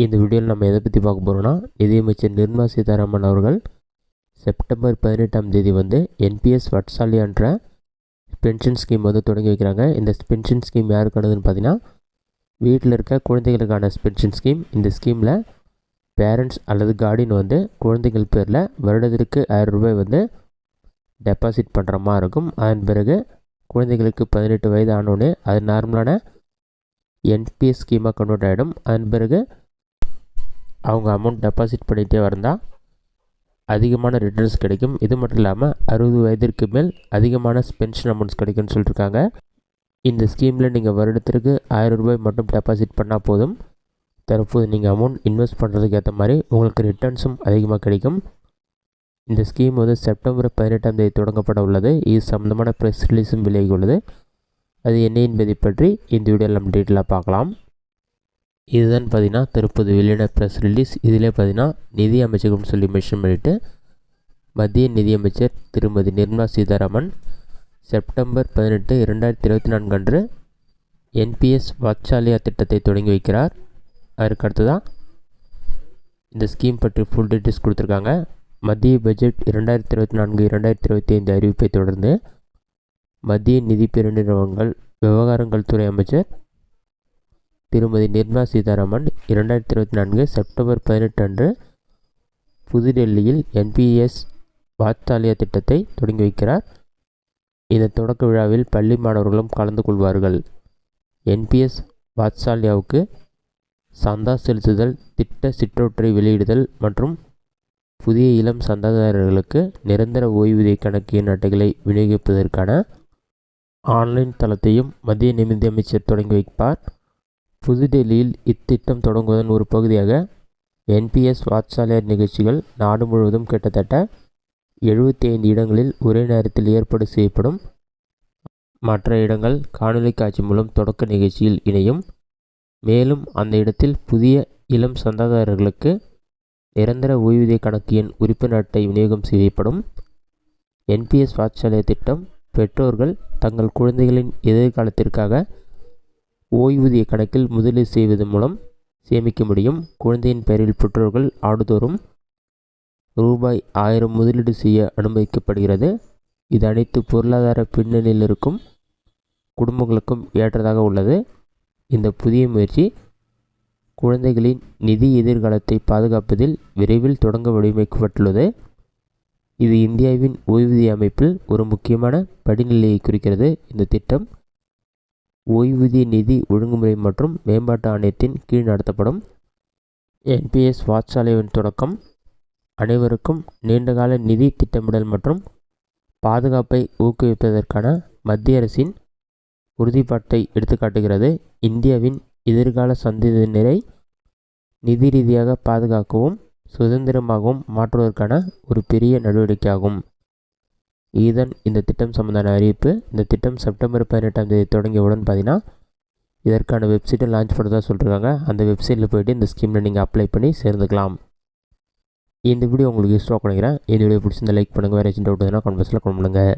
இந்த வீடியோவில் நம்ம எதை பற்றி பார்க்க போகிறோம்னா, நிதியமைச்சர் நிர்மலா சீதாராமன் அவர்கள் செப்டம்பர் 18ஆம் தேதி என்பிஎஸ் வட்சாலியான்ற பென்ஷன் ஸ்கீம் தொடங்கி வைக்கிறாங்க. இந்த பென்ஷன் ஸ்கீம் யாருக்கானதுன்னு பார்த்தீங்கன்னா, வீட்டில் இருக்க குழந்தைகளுக்கான பென்ஷன் ஸ்கீம். இந்த ஸ்கீமில் பேரண்ட்ஸ் அல்லது கார்டியன் குழந்தைகள் பேரில் வருடத்திற்கு 1000 ரூபாய் டெபாசிட் பண்ணுற மாதிரி இருக்கும். அதன் பிறகு குழந்தைகளுக்கு 18 வயது ஆனோடனே அது நார்மலான என்பிஎஸ் ஸ்கீமாக கன்வெர்ட் ஆகிடும். அதன் பிறகு அவங்க அமௌண்ட் டெபாசிட் பண்ணிகிட்டே வந்தால் அதிகமான ரிட்டர்ன்ஸ் கிடைக்கும். இது மட்டும் இல்லாமல் 60 வயதிற்கு மேல் அதிகமான பென்ஷன் அமௌண்ட்ஸ் கிடைக்கும்னு சொல்லியிருக்காங்க. இந்த ஸ்கீமில் நீங்கள் வருடத்திற்கு 1000 ரூபாய் மட்டும் டெபாசிட் பண்ணால் போதும். தற்போது நீங்கள் அமௌண்ட் இன்வெஸ்ட் பண்ணுறதுக்கு ஏற்ற மாதிரி உங்களுக்கு ரிட்டர்ன்ஸும் அதிகமாக கிடைக்கும். இந்த ஸ்கீம் செப்டம்பர் 18ஆம் தேதி தொடங்கப்பட உள்ளது. இது சம்மந்தமான ப்ரெஸ் ரிலீஸும் வெளியாகி உள்ளது. அது என்ன என்பதை பற்றி இந்த வீடியோவில் நம்ம டீட்டெயிலாக பார்க்கலாம். இதுதான் பார்த்தீங்கன்னா தற்போது வெளியான ப்ரெஸ் ரிலீஸ். இதிலே பார்த்தீங்கன்னா நிதி அமைச்சகம் சொல்லி மென்ஷன் பண்ணிவிட்டு மத்திய நிதியமைச்சர் திருமதி நிர்மலா சீதாராமன் செப்டம்பர் 18, 2024 அன்று என்பிஎஸ் வாத்சல்யா திட்டத்தை தொடங்கி வைக்கிறார். அதற்கு அடுத்ததான் இந்த ஸ்கீம் பற்றி ஃபுல் டீட்டெயில்ஸ் கொடுத்துருக்காங்க. மத்திய பட்ஜெட் 2024-2025 அறிவிப்பை தொடர்ந்து மத்திய நிதி பெருநிறுவனங்கள் விவகாரங்கள் துறை அமைச்சர் திருமதி நிர்மலா சீதாராமன் 2024 செப்டம்பர் 18 அன்று புதுடெல்லியில் என்பிஎஸ் வாத்சல்யா திட்டத்தை தொடங்கி வைக்கிறார். இந்த தொடக்க விழாவில் பள்ளி மாணவர்களும் கலந்து கொள்வார்கள். என்பிஎஸ் வாத்சல்யாவுக்கு சந்தா செலுத்துதல், திட்ட சிற்றொற்றை வெளியிடுதல் மற்றும் புதிய இளம் சந்தாதாரர்களுக்கு நிரந்தர ஓய்வூதிய கணக்கு எண் அட்டைகளை விநியோகிப்பதற்கான ஆன்லைன் தளத்தையும் மத்திய நிதியமைச்சர் தொடங்கி வைப்பார். புதுடெல்லியில் இத்திட்டம் தொடங்குவதன் ஒரு பகுதியாக என்பிஎஸ் வாத்சல்யா நிகழ்ச்சிகள் நாடு முழுவதும் கிட்டத்தட்ட 75 இடங்களில் ஒரே நேரத்தில் ஏற்பாடு செய்யப்படும். மற்ற இடங்கள் காணொலி காட்சி மூலம் தொடக்க நிகழ்ச்சியில் இணையும். மேலும் அந்த இடத்தில் புதிய இளம் சந்தாதாரர்களுக்கு நிரந்தர ஓய்வூதிய கணக்கு எண் உறுப்பினர் அட்டை விநியோகம் செய்யப்படும். என்பிஎஸ் வாத்சல்யா திட்டம் பெற்றோர்கள் தங்கள் குழந்தைகளின் எதிர்காலத்திற்காக ஓய்வூதிய கணக்கில் முதலீடு செய்வதன் மூலம் சேமிக்க முடியும். குழந்தையின் பெயரில் பெற்றோர்கள் ஆண்டுதோறும் ரூபாய் 1000 முதலீடு செய்ய அனுமதிக்கப்படுகிறது. இது அனைத்து பொருளாதார பின்னணியில் இருக்கும் குடும்பங்களுக்கும் ஏற்றதாக உள்ளது. இந்த புதிய முயற்சி குழந்தைகளின் நிதி எதிர்காலத்தை பாதுகாப்பதில் விரைவில் தொடங்க வடிவமைக்கப்பட்டுள்ளது. இது இந்தியாவின் ஓய்வூதிய அமைப்பில் ஒரு முக்கியமான படிநிலையை குறிக்கிறது. இந்த திட்டம் ஓய்வூதிய நிதி ஒழுங்குமுறை மற்றும் மேம்பாட்டு ஆணையத்தின் கீழ் நடத்தப்படும். என்பிஎஸ் வாத்சல்யாவின் தொடக்கம் அனைவருக்கும் நீண்டகால நிதி திட்டமிடல் மற்றும் பாதுகாப்பை ஊக்குவிப்பதற்கான மத்திய அரசின் உறுதிப்பாட்டை எடுத்துக்காட்டுகிறது. இந்தியாவின் எதிர்கால சந்ததியினரை நிதி ரீதியாக பாதுகாக்கவும் சுதந்திரமாகவும் மாற்றுவதற்கான ஒரு பெரிய நடவடிக்கையாகும். இதுதான் இந்த திட்டம் சம்பந்தமான அறிவிப்பு. இந்த திட்டம் செப்டம்பர் 18ஆம் தேதி தொடங்கியவுடன் பார்த்தீங்கன்னா இதற்கான வெப்சைட்டை லான்ச் பண்ணுறதா சொல்லியிருக்காங்க. அந்த வெப்சைட்டில் போய்ட்டு இந்த ஸ்கீமில் நீங்கள் அப்ளை பண்ணி சேர்ந்துக்கலாம். இந்த வீடியோ உங்களுக்கு யூஸ்ஃபுல்லாக நினைக்கிறேன். இந்த வீடியோ பிடிச்சிருந்தா லைக் பண்ணுங்கள். வேறு ஏதாச்சும் டவுட் இருந்தால் கமெண்ட் பாக்ஸில் கமெண்ட் பண்ணுங்கள்.